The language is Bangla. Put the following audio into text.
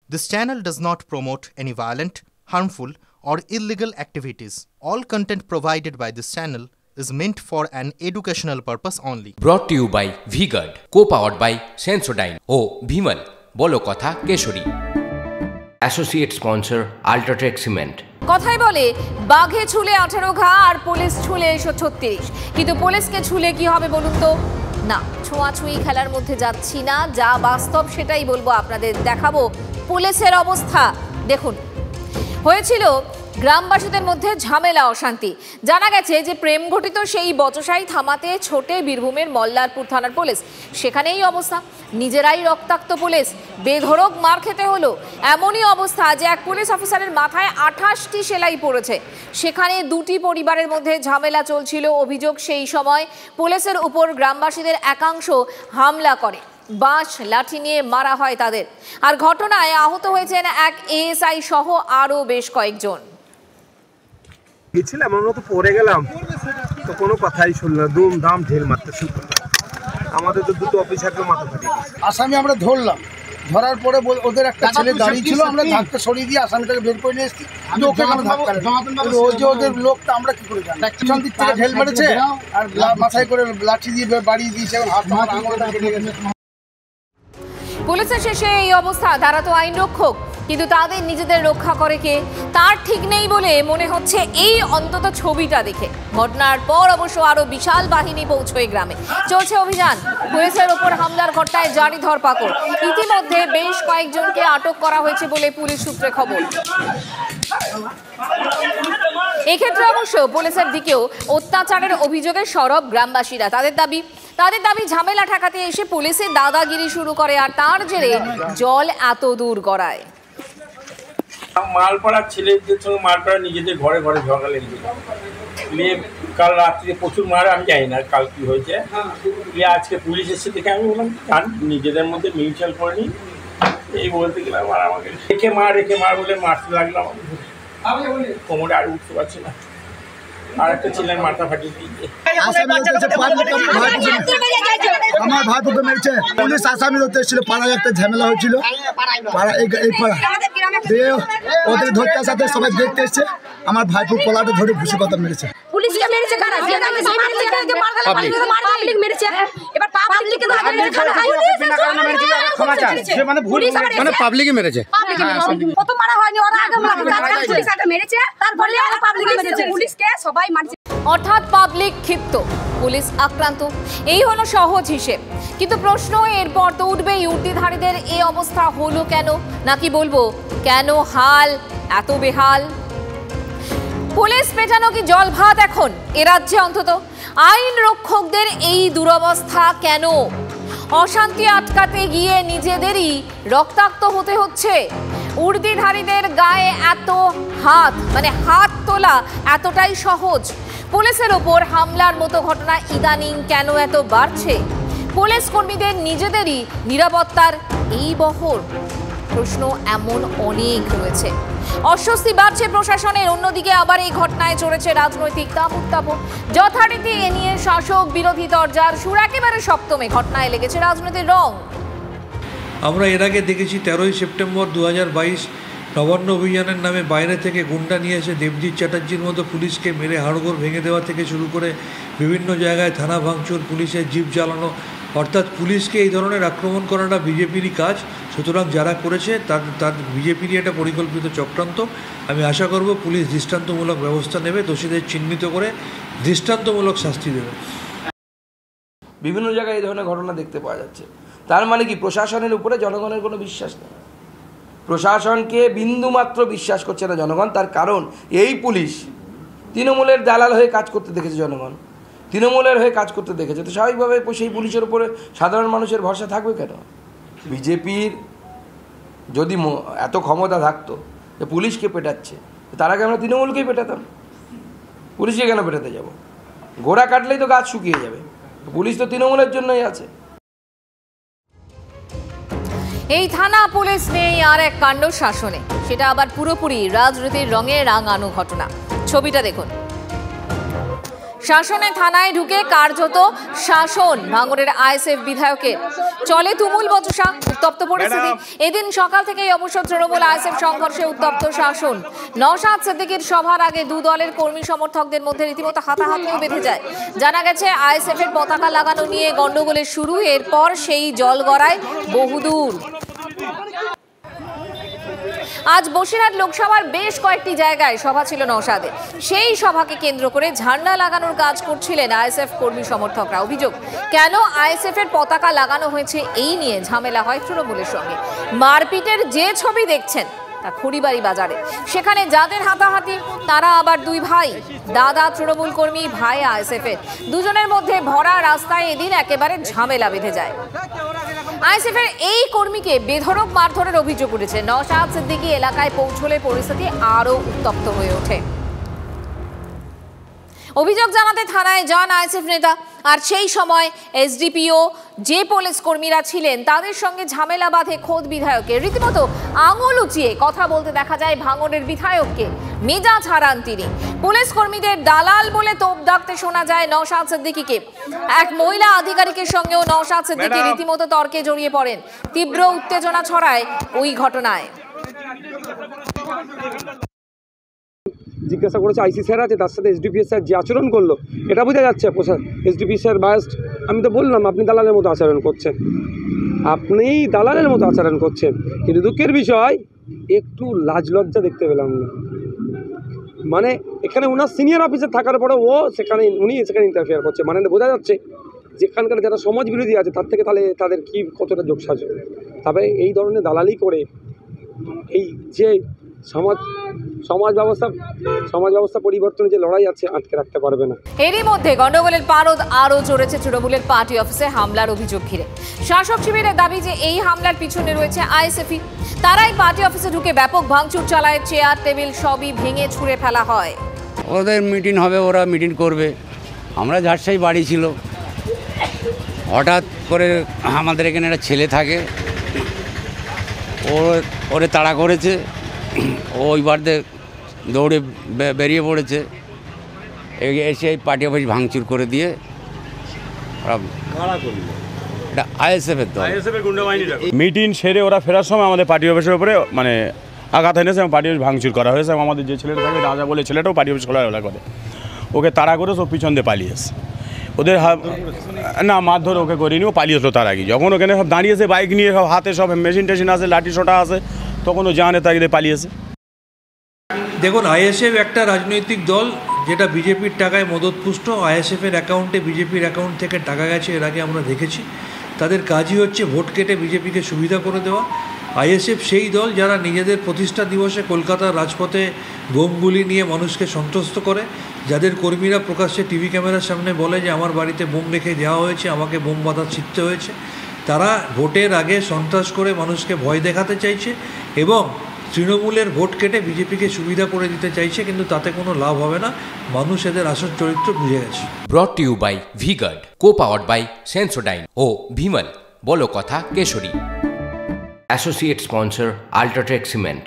This channel does not promote any violent, harmful, or illegal activities. All content provided by this channel is meant for an educational purpose only. Brought to you by V-Guard, co-powered by Sensodyne O Bhimal, বলো কথা Keshari. Associate sponsor Ultratech Cement। কথাই বলে বাঘে ছুলে 18 ঘা আর পুলিশ ছুলে 136, কিন্তু পুলিশকে ছুলে কি হবে বলুন তো? না, ছোঁয়াছুঁই খেলার মধ্যে যাচ্ছি না, যা বাস্তব সেটাই বলবো আপনাদের, দেখাবো পুলিশের অবস্থা। দেখুন, হয়েছিল গ্রামবাসীদের মধ্যে ঝামেলা অশান্তি। জানা গেছে যে প্রেম ঘটিত সেই বচসাই থামাতে ছোটে বীরভূমের মল্লারপুর থানার পুলিশ। সেখানেই অবস্থা, নিজেরাই রক্তাক্ত পুলিশ, বেধড়ক মার খেতে হলো। এমনই অবস্থা যে এক পুলিশ অফিসারের মাথায় 28টি সেলাই পড়েছে। সেখানে দুটি পরিবারের মধ্যে ঝামেলা চলছিল। অভিযোগ সেই সময় পুলিশের উপর গ্রামবাসীদের একাংশ হামলা করে, বাঁশ লাঠি নিয়ে মারা হয় তাদের। আর ঘটনায় আহত হয়েছেন এক এএসআই সহ আরও বেশ কয়েকজন। গেছিলাম, আমরা তো পড়ে গেলাম, তো কোনো কথাই শুনল না, দুম দাম ঢেল মারতে শুরু করলো। আমাদের তো দুটো অফিসারকে মাথা ফাটিয়ে দিয়েছে। আসামি আমরা ধরলাম, ধরার পরে ওদের একটা ছেলে দাঁড়িয়ে ছিল, আমরা ধাক্কা সরিয়ে দিয়ে আসামিটাকে বের করে নিয়ে এসেছি। ওকে আমরা ধাক্কা ওদের লোকটা আমরা কি করে জানি, পিছন দিক থেকে ঢেল মেরেছে আর মাথায় করে লাঠি দিয়ে বাড়িয়ে দিয়েছে, এবং হাত আঙুলটা কেটে গেছে। পুলিশের শেষে এই অবস্থা। তারা তো আইন রক্ষক, কিন্তু তাদের নিজেদের রক্ষা করে কে তার ঠিক নেই বলে মনে হচ্ছে এই অন্তত ছবিটা দেখে। ঘটনার পর অবশ্য আরো বিশাল বাহিনী পৌঁছয় গ্রামে, চলছে অভিযান। পুলিশের ওপর হামলার ঘটনায় জারি ধরপাকড়। ইতিমধ্যে বেশ কয়েকজনকে আটক করা হয়েছে বলে পুলিশ সূত্রে খবর। এক্ষেত্রে অবশ্য পুলিশের দিকেও অত্যাচারের অভিযোগে সরব গ্রামবাসীরা। তাদের দাবি ঝামেলা ঠেকাতে এসে পুলিশের দাদাগিরি শুরু করে, আর তার জেরে জল এত দূর গড়ায়। মালপাড়ার ছেলেদের সঙ্গে মালপাড়া নিজেদের ঘরে ঘরে ঝগড়া লেগেছিল। মেয়ে কাল রাত্রে প্রচুর মারে, আমি জানি না কাল কি হয়েছে। আজকে পুলিশ এসে দেখে আমি বললাম নিজেদের মধ্যে মিউচুয়াল করে নিই, এই বলতে গেলাম। আর আমাকে রেখে মার বলে মারতে লাগলাম, কোমরে আর উঠতে পারছি না। আর একটা ছেলের মাথা ফাটিয়ে দিয়েছে। আমার ভাইপোকে মেরেছে পুলিশ, আসামি ধরতে এসেছিল। পাড়ায় একটা ঝামেলা হয়েছিল, এই পাড়া ওদের ধরতে আসাতে সবাই দেখতে এসছে। আমার ভাইপো কলাটা ধরে ঘুষি কথা মেরেছে। পুলিশকে মেরেছে কারা? পাবলিক মেরেছে। এবার পাবলিককে মানে পাবলিকই মেরেছে, কত মারা হয়নি, ওরা আগে পুলিশ আগে মেরেছে, তারপরে পাবলিক মেরেছে। পুলিশকে সবাই মারছে, অর্থাৎ পাবলিক ক্ষিপ্ত, পুলিশ আক্রান্ত। এই হলো সহজ হিসেব, কিন্তু প্রশ্ন এরপর তো উঠবেই, উর্দিধারীদের এই অবস্থা হলো কেন? নাকি বলবো কেন হাল এত বেহাল? পুলিশ পেটানো কি জল ভাত এখন এ রাজ্যে? অন্তত আইন রক্ষকদের এই দুরবস্থা কেন? অশান্তি আটকাতে গিয়ে নিজেদেরই রক্তাক্ত হতে হচ্ছে। উর্দিধারীদের গায়ে এত হাত, মানে হাত তোলা এতটাই সহজ। পুলিশের ওপর হামলার মতো ঘটনা ইদানিং কেন এত বাড়ছে? পুলিশ কর্মীদের নিজেদেরই নিরাপত্তার এই বহর? প্রশ্ন এমন অনেক রয়েছে। অস্বস্তি বাড়ছে প্রশাসনের, অন্যদিকে আবার এই ঘটনায় চড়েছে রাজনৈতিক তাপ-উত্তাপন। যথারীতি এ নিয়ে শাসক বিরোধী দরজার সুর একেবারে সপ্তমে। ঘটনায় লেগেছে রাজনীতির রং। আমরা এর আগে দেখেছি 13ই সেপ্টেম্বর 2022 নবান্ন অভিযানের নামে বাইরে থেকে গুন্ডা নিয়ে এসে দেবজিৎ চ্যাটার্জির মতো পুলিশকে মেরে হাড়গোড় ভেঙে দেওয়া থেকে শুরু করে বিভিন্ন জায়গায় থানা ভাঙচুর, পুলিশের জিপ জ্বালানো। অর্থাৎ পুলিশকে এই ধরনের আক্রমণ করাটা বিজেপিরই কাজ। সুতরাং যারা করেছে তার বিজেপিরই একটা পরিকল্পিত চক্রান্ত। আমি আশা করব পুলিশ দৃষ্টান্তমূলক ব্যবস্থা নেবে, দোষীদের চিহ্নিত করে দৃষ্টান্তমূলক শাস্তি দেবে। বিভিন্ন জায়গায় এই ধরনের ঘটনা দেখতে পাওয়া যাচ্ছে। তার মানে কি প্রশাসনের উপরে জনগণের কোনো বিশ্বাস নেই? প্রশাসনকে বিন্দুমাত্র বিশ্বাস করছে না জনগণ। তার কারণ এই পুলিশ তৃণমূলের দালাল হয়ে কাজ করতে দেখেছে জনগণ, তৃণমূলের হয়ে কাজ করতে দেখেছে। তো স্বাভাবিকভাবে সেই পুলিশের উপরে সাধারণ মানুষের ভরসা থাকবে কেন? বিজেপির যদি এত ক্ষমতা থাকতো যে পুলিশকে পেটাচ্ছে, তার আগে আমরা তৃণমূলকেই পেটাতাম। পুলিশকে কেন পেটাতে যাব? ঘোড়া কাটলেই তো গাছ শুকিয়ে যাবে। পুলিশ তো তৃণমূলের জন্যই আছে। এই থানা পুলিশ নেই আর এক কাণ্ড শাসনে, সেটা আবার পুরোপুরি রাজনীতির রঙে রাঙানো ঘটনা। ছবিটা দেখুন। শাসনে থানায় ঢুকে কার্যত শাসন ভাঙড়ের আইএসএফ বিধায়কের। চলে তুমুল বচসা, উত্তপ্ত পরিস্থিতি। এদিন সকাল থেকেই অবশ্য তৃণমূল আইএসএফ সংঘর্ষে উত্তপ্ত শাসন। নওশাদ সিদ্দিকীর সভার আগে দু দলের কর্মী সমর্থকদের মধ্যে রীতিমতো হাতাহাতিও বেঁধে যায়। জানা গেছে আইএসএফ এর পতাকা লাগানো নিয়ে গন্ডগোলের শুরু, এরপর সেই জল গড়ায় বহুদূর। আজ বসিরহাট লোকসভার বেশ কয়েকটি জায়গায় সভা ছিল নওশাদের। সেই সভাকে কেন্দ্র করে ঝান্ডা লাগানোর কাজ করছিলেন আইএসএফ কর্মী সমর্থকরা। অভিযোগ, কেন আইএসএফ এর পতাকা লাগানো হয়েছে এই নিয়ে ঝামেলা হয় তৃণমূলের সঙ্গে। মারপিটের যে ছবি দেখছেন তা খড়িবাড়ি বাজারে। সেখানে যাদের হাতাহাতি তারা আবার দুই ভাই, দাদা তৃণমূল কর্মী, ভাই আইএসএফ এর। দুজনের মধ্যে ভরা রাস্তায় এদিন একেবারে ঝামেলা বেঁধে যায়। আইএসএফ এর এই কর্মীকে বেধড়ক মারধরের অভিযোগ উঠেছে। নওশাদ সিদ্দিকী এলাকায় পৌঁছলে পরিস্থিতি আরও উত্তপ্ত হয়ে ওঠে। অভিযোগ জানাতে থানায় যান আইএসএফ নেতা, আর সেই সময় এসডিপিও যে পুলিশ কর্মীরা ছিলেন তাদের সঙ্গে ঝামেলা বাঁধে খোদ বিধায়কের। রীতিমতো আঙুল উঁচিয়ে কথা বলতে দেখা যায় ভাঙড়ের বিধায়ককে। মেজাজ হারান তিনি। পুলিশ কর্মীদের দালাল বলে তোপ দাগতে শোনা যায় নওশাদ সিদ্দিকীকে। এক মহিলা আধিকারিকের সঙ্গেও নওশাদ সিদ্দিকী রীতিমতো তর্কে জড়িয়ে পড়েন। তীব্র উত্তেজনা ছড়ায় ওই ঘটনায়। জিজ্ঞাসা করেছে আইসি স্যার আছে, তার সাথে এসডিপি স্যার যে আচরণ করলো এটা বোঝা যাচ্ছে এসডিপি স্যার বায়াসড। আমি তো বললাম আপনি দালালের মতো আচরণ করছেন, আপনি দালালের মতো আচরণ করছেন। কিন্তু দুঃখের বিষয় একটু লাজ লজ্জা দেখতে পেলাম না। মানে এখানে ওনার সিনিয়র অফিসার থাকার পরে উনি সেখানে ইন্টারফেয়ার করছে। মানে বোঝা যাচ্ছে যেখানকার যারা সমাজ বিরোধী আছে তার থেকে তাহলে তাদের কি কতটা যোগসাজ। তবে এই ধরনের দালালি করে এই যে সমাজ ব্যবস্থা পরিবর্তনের যে লড়াই আছে আটকে রাখতে পারবে না। এরই মধ্যে গন্ডগোলের পারদ আরও চড়েছে তৃণমূলের পার্টি অফিসে হামলার অভিযোগ ঘিরে। শাসক শিবিরের দাবি যে এই হামলার পিছনে রয়েছে আইএসএফই। তারাই পার্টি অফিসে ঢুকে ব্যাপক ভাঙচুর চালায়, চেয়ার টেবিল সবই ভেঙে ছুঁড়ে ফেলা হয়। ওদের মিটিং হবে, ওরা মিটিং করবে। আমরা ঝাড়সাই বাড়ি ছিল, হঠাৎ করে আমাদের এখানে একটা ছেলে থাকে, ওরে তাড়া করেছে। ওইবার দৌড়ে বেরিয়ে পড়েছে, এসে পার্টি অফিস ভাঙচুর করে দিয়ে এটা আইএসএফের দল। মিটিং সেরে ওরা ফেরার সময় আমাদের পার্টি অফিসের উপরে মানে আঘাত এনেছে এবং পার্টি অফিস ভাঙচুর করা হয়েছে। আমাদের যে ছেলেটা থাকে রাজা বলে ছেলেটাও পার্টি অফিস খোলাখোলা করে, ওকে তাড়া করে সব পিছন দিয়ে পালিয়েছে। ওদের না মারধর ওকে করিনি, ও পালিয়েছিল তার আগে। যখন ওখানে সব দাঁড়িয়েছে বাইক নিয়ে, সব হাতে সব মেশিন টেশিন আছে, লাঠি সোটা আছে, তখন ও জানে তাগিয়ে পালিয়েছে। দেখুন, আইএসএফ একটা রাজনৈতিক দল যেটা বিজেপির টাকায় মদতপুষ্ট। আইএসএফের অ্যাকাউন্টে বিজেপির অ্যাকাউন্ট থেকে টাকা গেছে, এর আগে আমরা দেখেছি। তাদের কাজই হচ্ছে ভোট কেটে বিজেপিকে সুবিধা করে দেওয়া। আইএসএফ সেই দল যারা নিজেদের প্রতিষ্ঠা দিবসে কলকাতার রাজপথে বোমগুলি নিয়ে মানুষকে সন্ত্রস্ত করে, যাদের কর্মীরা প্রকাশ্যে টিভি ক্যামেরার সামনে বলে যে আমার বাড়িতে বোম রেখে দেওয়া হয়েছে, আমাকে বোম বাঁধা শিখতে হয়েছে। তারা ভোটের আগে সন্ত্রাস করে মানুষকে ভয় দেখাতে চাইছে এবং তৃণমূলের ভোট কেটে বিজেপিকে সুবিধা করে দিতে চাইছে, কিন্তু তাতে কোনো লাভ হবে না। মানুষ এদের আসল চরিত্র বুঝে গেছে। Brought to you by V Guard, co powered by Sensodyne ও ভিমল, বলো কথা কেশরী। Associate sponsor UltraTech cement.